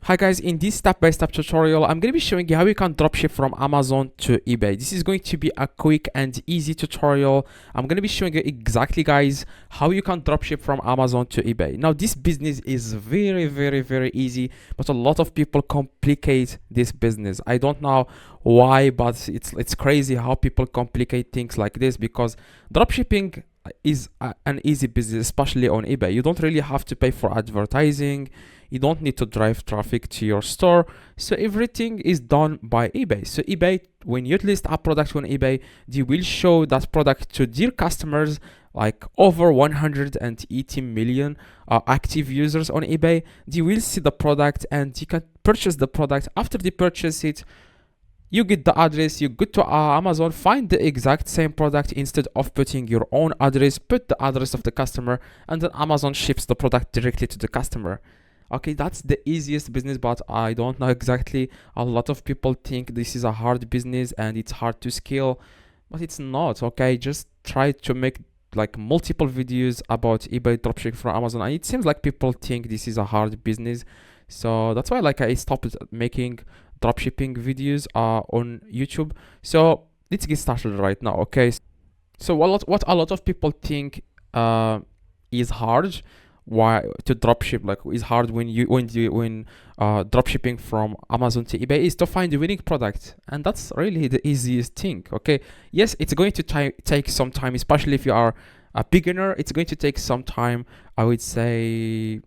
Hi guys, in this step-by-step tutorial, I'm going to be showing you how you can dropship from Amazon to eBay. This is going to be a quick and easy tutorial. I'm going to be showing you exactly, guys, how you can dropship from Amazon to eBay. Now, this business is very easy, but a lot of people complicate this business. I don't know why, but it's crazy how people complicate things like this, because dropshipping is an easy business, especially on eBay. You don't really have to pay for advertising. You don't need to drive traffic to your store, so everything is done by eBay. So eBay, when you list a product on eBay, they will show that product to their customers, like over 180 million active users on eBay. They will see the product and you can purchase the product. After they purchase it, you get the address, you go to Amazon, find the exact same product. Instead of putting your own address, put the address of the customer, and then Amazon ships the product directly to the customer. Okay, that's the easiest business, but I don't know exactly. A lot of people think this is a hard business and it's hard to scale, but it's not. Okay, just try to make like multiple videos about eBay dropshipping from Amazon, and it seems like people think this is a hard business. So that's why I stopped making dropshipping videos on YouTube. So let's get started right now. Okay, so what a lot of people think is hard, why to dropship, like is hard when dropshipping from Amazon to eBay, is to find the winning product, and that's really the easiest thing. Okay, yes, it's going to take some time, especially if you are a beginner. It's going to take some time. I would say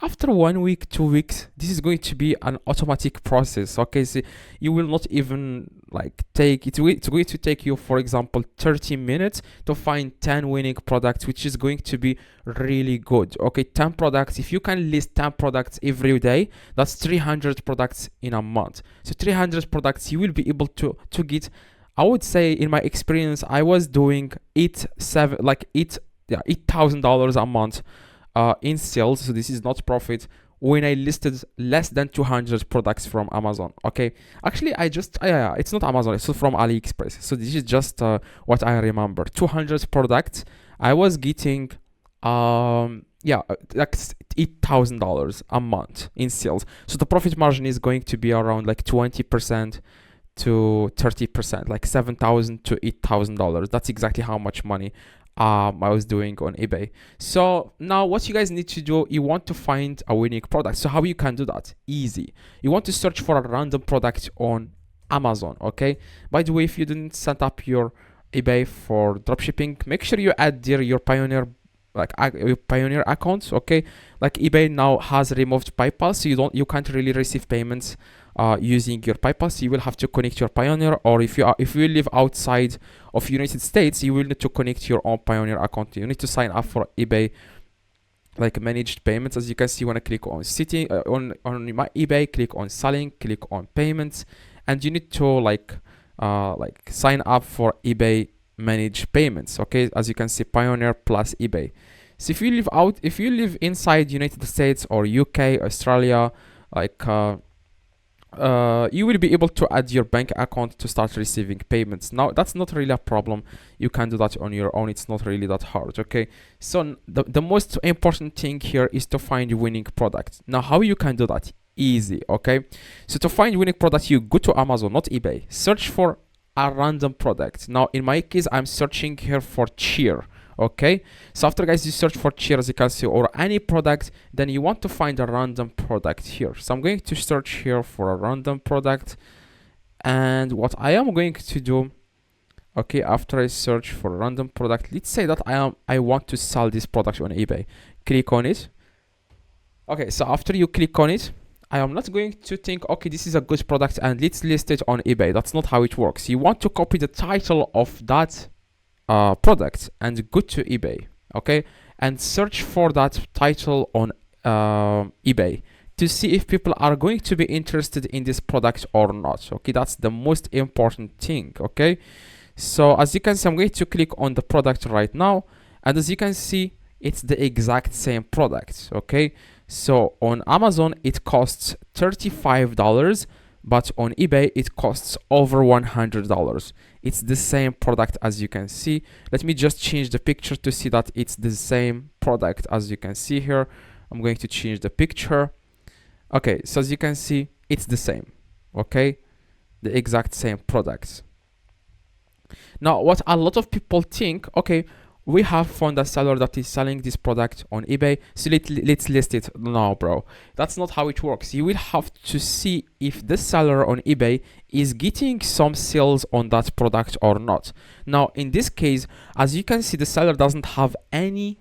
after 1 week, 2 weeks, this is going to be an automatic process. Okay, so you will not even like it's going to take you, for example, 30 minutes to find 10 winning products, which is going to be really good. Okay, 10 products. If you can list 10 products every day, that's 300 products in a month. So 300 products, you will be able to get, I would say, in my experience, I was doing $8,000 a month in sales. So this is not profit, when I listed less than 200 products from Amazon. Okay, actually it's not Amazon, it's from AliExpress. So this is just what I remember. 200 products, I was getting like $8,000 a month in sales. So the profit margin is going to be around like 20% to 30%, like $7,000 to $8,000. That's exactly how much money I was doing on eBay. So now what you guys need to do, you want to find a winning product. So how you can do that? Easy. You want to search for a random product on Amazon. Okay, by the way, if you didn't set up your eBay for dropshipping, make sure you add there your Pioneer account. Okay, like eBay now has removed PayPal, so you can't really receive payments using your PayPal. So you will have to connect your Pioneer, or if you live outside of United States, you will need to connect your own Pioneer account. You need to sign up for eBay like managed payments. As you can see, when I click on on my eBay, click on selling, click on payments, and you need to like sign up for eBay managed payments. Okay, as you can see, Pioneer plus eBay. So if you live inside United States or UK, Australia, you will be able to add your bank account to start receiving payments. Now that's not really a problem. You can do that on your own. It's not really that hard. Okay, so the most important thing here is to find winning product. Now how you can do that? Easy. Okay, so to find winning product, you go to Amazon, not eBay. Search for a random product. Now in my case, I'm searching here for cheer. Okay, so after, guys, you search for cheer, as you can see, or any product, then you want to find a random product here. So I'm going to search here for a random product, and what I am going to do, okay, after I search for a random product, let's say that I want to sell this product on eBay. Click on it. Okay, so after you click on it, I am not going to think, okay, this is a good product and let's list it on eBay. That's not how it works. You want to copy the title of that product and go to eBay, okay, and search for that title on eBay to see if people are going to be interested in this product or not. Okay, that's the most important thing. Okay, so as you can see, I'm going to click on the product right now, and as you can see, it's the exact same product. Okay, so on Amazon it costs $35, but on eBay it costs over $100. It's the same product, as you can see. Let me just change the picture to see that it's the same product. As you can see here, I'm going to change the picture, Okay, so as you can see, it's the same. Okay, the exact same products. Now, what a lot of people think, okay, we have found a seller that is selling this product on eBay, so let's list it. No, bro, that's not how it works. You will have to see if the seller on eBay is getting some sales on that product or not. Now, in this case, as you can see, the seller doesn't have any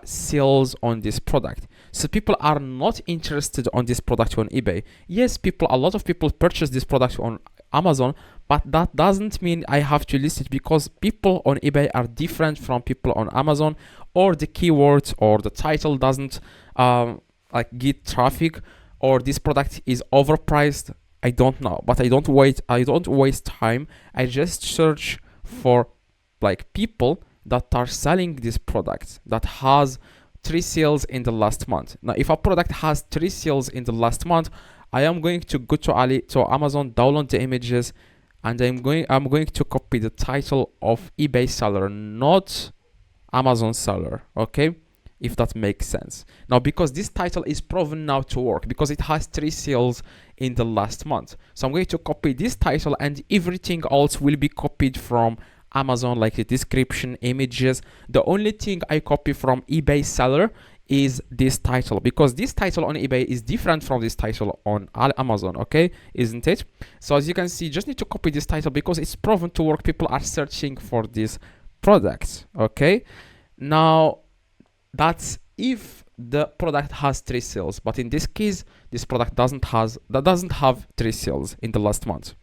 sales on this product, so people are not interested on this product on eBay. Yes, a lot of people purchase this product on Amazon, but that doesn't mean I have to list it, because people on eBay are different from people on Amazon, or the keywords or the title doesn't like get traffic, or this product is overpriced. I don't know, but I don't waste time. I just search for like people that are selling this product that has 3 sales in the last month. Now, if a product has 3 sales in the last month, I am going to go to Amazon, download the images, and I'm going to copy the title of eBay seller, not Amazon seller. Okay, if that makes sense. Now, because this title is proven now to work, because it has 3 sales in the last month, so I'm going to copy this title, and everything else will be copied from Amazon, like the description, images. The only thing I copy from eBay seller is this title, because this title on eBay is different from this title on Amazon. Okay, isn't it? So as you can see, just need to copy this title because it's proven to work. People are searching for these products. Okay, now that's if the product has 3 sales, but in this case, this product doesn't have 3 sales in the last month.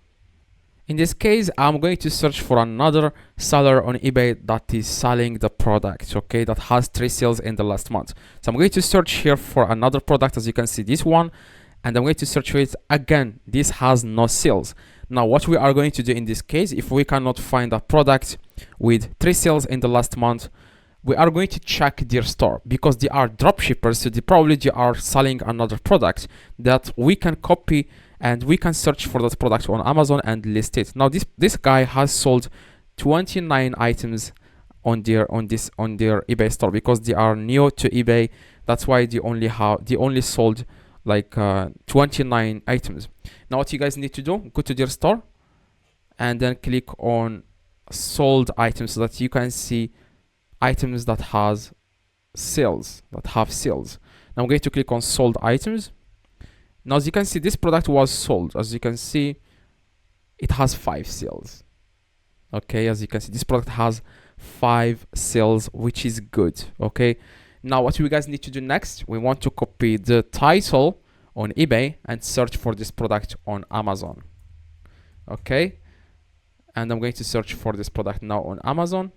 In this case, I'm going to search for another seller on eBay that is selling the product, okay, that has 3 sales in the last month. So I'm going to search here for another product, as you can see, this one, and I'm going to search for it again. This has no sales. Now, what we are going to do in this case, if we cannot find a product with 3 sales in the last month, we are going to check their store, because they are dropshippers, so they are selling another product that we can copy, and we can search for that product on Amazon and list it. Now, this guy has sold 29 items on their eBay store, because they are new to eBay. That's why they only sold like 29 items. Now, what you guys need to do, go to their store and then click on sold items, so that you can see items that have sales. Now I'm going to click on sold items. Now, as you can see, this product was sold. As you can see, it has 5 sales. Okay, as you can see, this product has 5 sales, which is good. Okay, now what you guys need to do next, we want to copy the title on eBay and search for this product on Amazon. Okay, and I'm going to search for this product now on Amazon.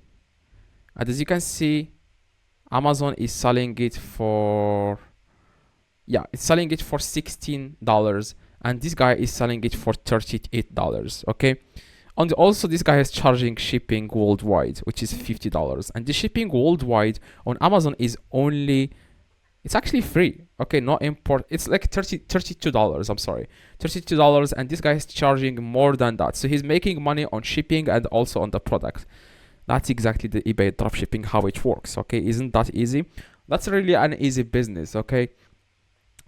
And as you can see, Amazon is selling it for, it's selling it for $16, and this guy is selling it for $38. Okay, and also this guy is charging shipping worldwide, which is $50, and the shipping worldwide on Amazon is it's actually free. Okay, no import. It's like $32. I'm sorry, $32, and this guy is charging more than that, so he's making money on shipping and also on the product. That's exactly the eBay dropshipping, how it works. Okay, isn't that easy? That's really an easy business. Okay,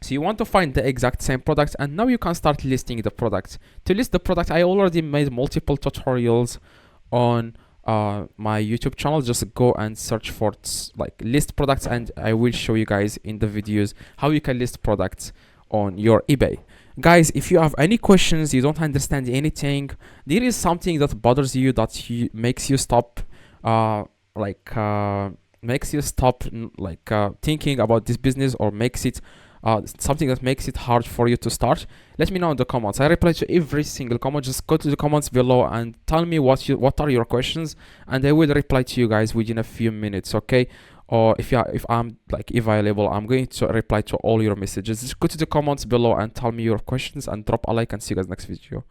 so you want to find the exact same product, and now you can start listing the product. To list the product, I already made multiple tutorials on my YouTube channel. Just go and search for like list products, and I will show you guys in the videos how you can list products on your eBay. Guys, if you have any questions, you don't understand anything, there is something that bothers you, that makes you stop thinking about this business, or makes it something that makes it hard for you to start, let me know in the comments. I reply to every single comment. Just go to the comments below and tell me what are your questions, and I will reply to you guys within a few minutes. Okay, or if I'm like available, I'm going to reply to all your messages. Just go to the comments below and tell me your questions, and drop a like, and see you guys next video.